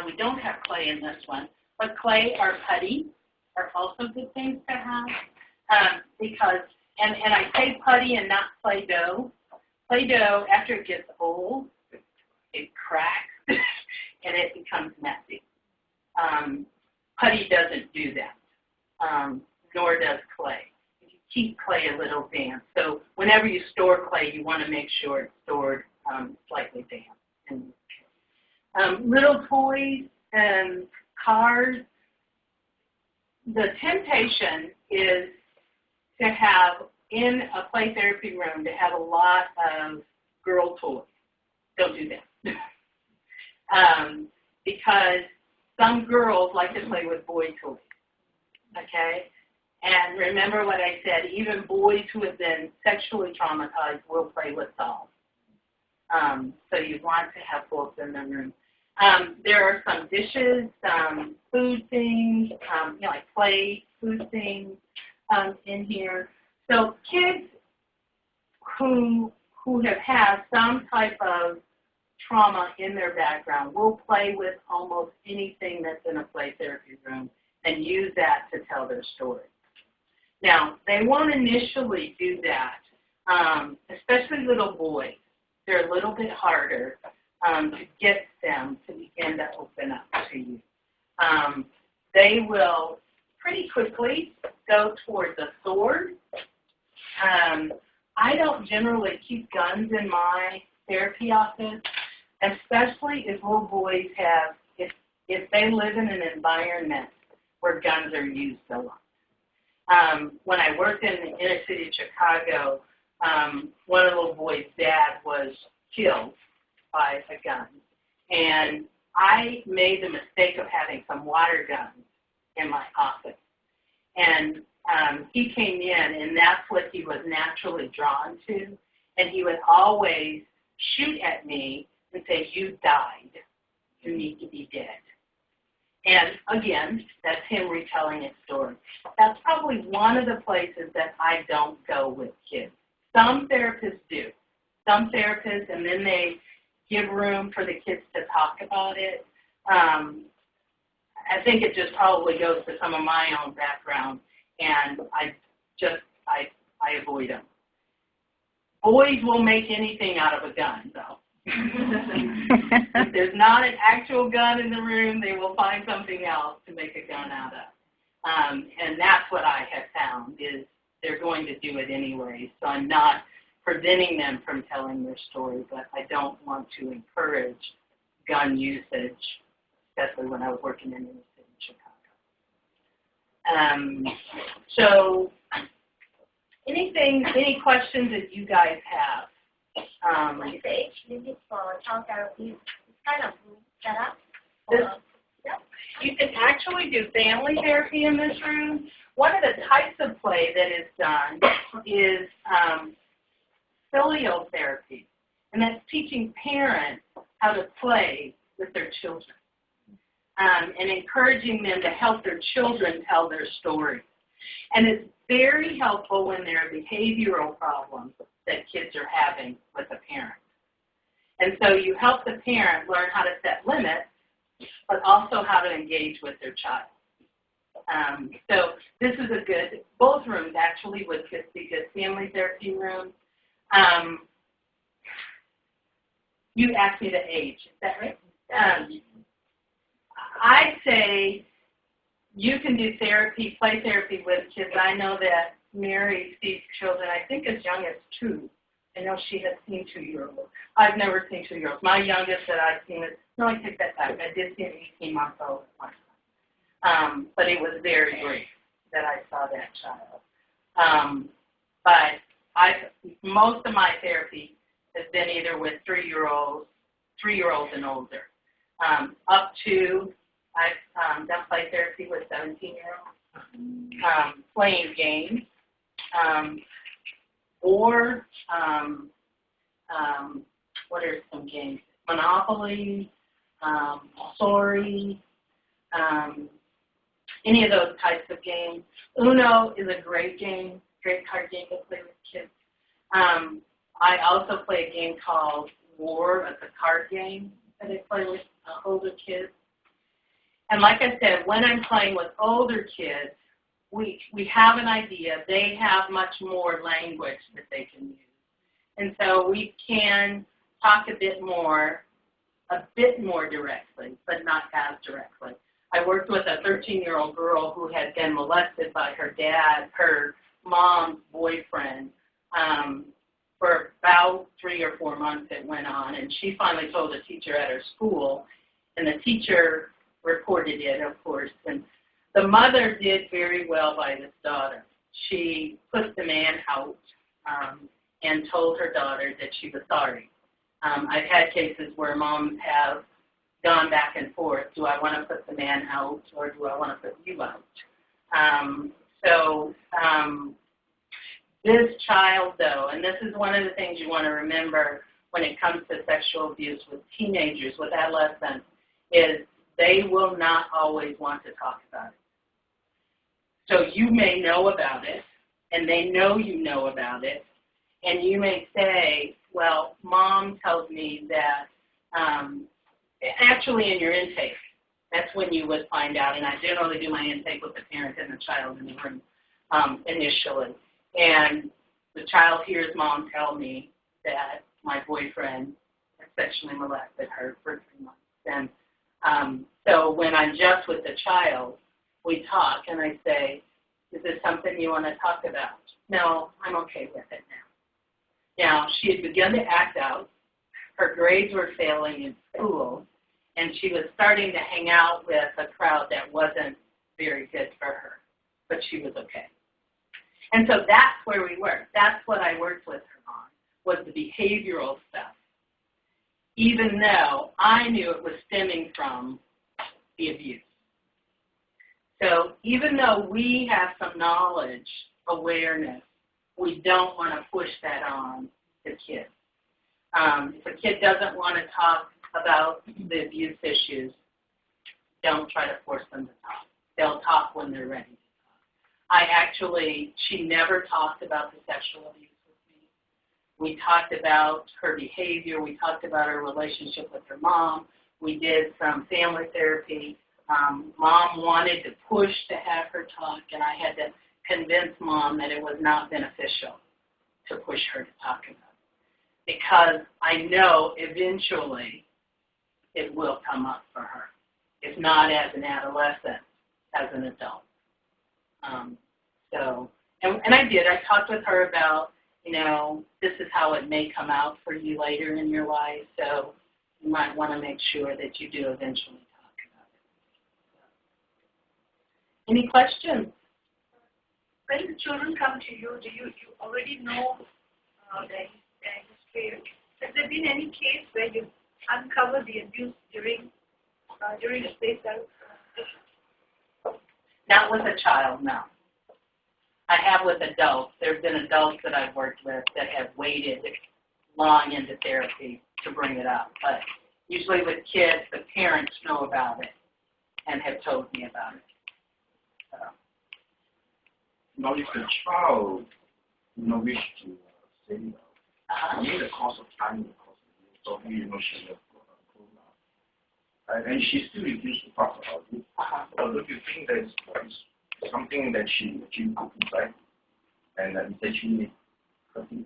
We don't have clay in this one, but clay or putty are also good things to have because, and I say putty and not Play-Doh. Play-Doh, after it gets old, it cracks and it becomes messy. Putty doesn't do that, nor does clay. You keep clay a little damp. So whenever you store clay, you want to make sure it's stored slightly damp. And, little toys and cars. The temptation is to have, in a play therapy room, to have a lot of girl toys. Don't do that. Because some girls like to play with boy toys, okay? And remember what I said, even boys who have been sexually traumatized will play with dolls. So you want to have both in the room. There are some dishes, some food things, like play food things in here. So kids who have had some type of trauma in their background will play with almost anything that's in a play therapy room and use that to tell their story. Now, they won't initially do that, especially little boys. They're a little bit harder to get them to begin to open up to you. They will pretty quickly go towards a sword. I don't generally keep guns in my therapy office, especially if little boys have, if they live in an environment where guns are used a lot. When I worked in the inner city of Chicago, one of the little boys' dad was killed by a gun. And I made the mistake of having some water guns in my office. And he came in, and that's what he was naturally drawn to. And he would always shoot at me and say, "You died. You need to be dead." And again, that's him retelling his story. That's probably one of the places that I don't go with kids. Some therapists do. Some therapists, and then they give room for the kids to talk about it. I think it just probably goes to some of my own background, and I avoid them. Boys will make anything out of a gun, though. If there's not an actual gun in the room, they will find something else to make a gun out of. And that's what I have found, is they're going to do it anyway. So I'm not preventing them from telling their story, but I don't want to encourage gun usage, especially when I was working in the city of Chicago. So any questions that you guys have? What's the age limit for child therapy? It's kind of set up. You can actually do family therapy in this room. One of the types of play that is done is filial therapy, and that's teaching parents how to play with their children and encouraging them to help their children tell their story. And it's very helpful when there are behavioral problems that kids are having with a parent. And so you help the parent learn how to set limits, but also how to engage with their child. So this is a good, both rooms actually would be good family therapy rooms. You asked me the age, is that right? I'd say you can do therapy, play therapy with kids. I know that Mary sees children, I think as young as 2. I know she has seen 2-year-olds. I've never seen 2-year-olds. My youngest that I've seen is, no, I take that back. I did see an 18-month-old once. But it was very brief that I saw that child. But most of my therapy has been either with 3-year-olds and older. Up to, I've done play therapy with 17-year-olds, playing games, or what are some games? Monopoly, Sorry, any of those types of games. Uno is a great game, great card game to play with kids. I also play a game called War. It's a card game that I play with older kids. And like I said, when I'm playing with older kids, we have an idea. They have much more language that they can use. And so we can talk a bit more directly, but not as directly. I worked with a 13-year-old girl who had been molested by her mom's boyfriend, for about 3 or 4 months it went on, and she finally told a teacher at her school, and the teacher reported it, of course, and the mother did very well by this daughter. She put the man out and told her daughter that she was sorry. I've had cases where moms have gone back and forth. Do I want to put the man out or do I want to put you out? This child, though, and this is one of the things you want to remember when it comes to sexual abuse with teenagers, with adolescents, is they will not always want to talk about it. So you may know about it, and they know you know about it, and you may say, well, Mom tells me that, actually in your intake, that's when you would find out, and I generally do my intake with the parent and the child in the room initially. And the child hears Mom tell me that my boyfriend had sexually molested her for 3 months. And so when I'm just with the child, we talk, and I say, is this something you want to talk about? No, I'm okay with it now. Now, she had begun to act out. Her grades were failing in school, and she was starting to hang out with a crowd that wasn't very good for her, but she was okay. And so that's where we worked. That's what I worked with her on, was the behavioral stuff, even though I knew it was stemming from the abuse. So even though we have some knowledge, awareness, we don't want to push that on the kids. If a kid doesn't want to talk about the abuse issues, don't try to force them to talk. They'll talk when they're ready. She never talked about the sexual abuse with me. We talked about her behavior. We talked about her relationship with her mom. We did some family therapy. Mom wanted to push to have her talk, and I had to convince Mom that it was not beneficial to push her to talk about it, because I know eventually it will come up for her, if not as an adolescent, as an adult. And I did. I talked with her about, this is how it may come out for you later in your life, so you might want to make sure that you do eventually talk about it. Any questions? When the children come to you, do you already know their history? Has there been any case where you uncovered the abuse during the place out? Not with a child, no. I have with adults. There have been adults that I've worked with that have waited long into therapy to bring it up. But usually with kids, the parents know about it and have told me about it. So. Now, if the child wish to say, in the course of time, so she has grown up, and she still refuses to talk about it. Or don't you think that it's something that she put inside, and that it's actually hurting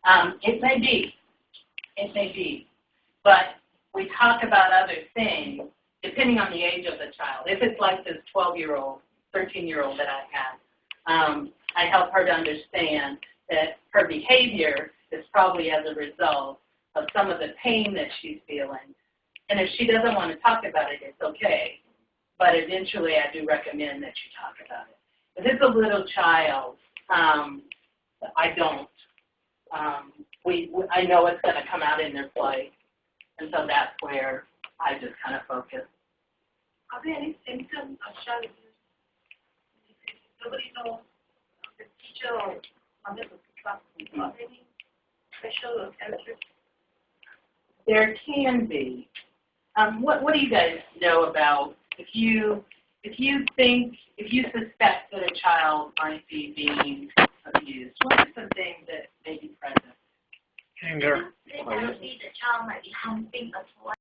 her? It may be. It may be. But we talk about other things depending on the age of the child. If it's like this 12-year-old, 13-year-old that I had, I help her to understand that her behavior is probably as a result of some of the pain that she's feeling. And if she doesn't want to talk about it, it's okay. But eventually I do recommend that you talk about it. If it's a little child, I don't. I know it's going to come out in their play. And so that's where I just kind of focus. Are there any symptoms of child abuse? Nobody knows, the teacher or mother will pick up. Are there any special characteristics? There can be. What do you guys know about if you suspect that a child might be being abused? What are some things that may be present? Anger. Maybe the child might be humping a toy.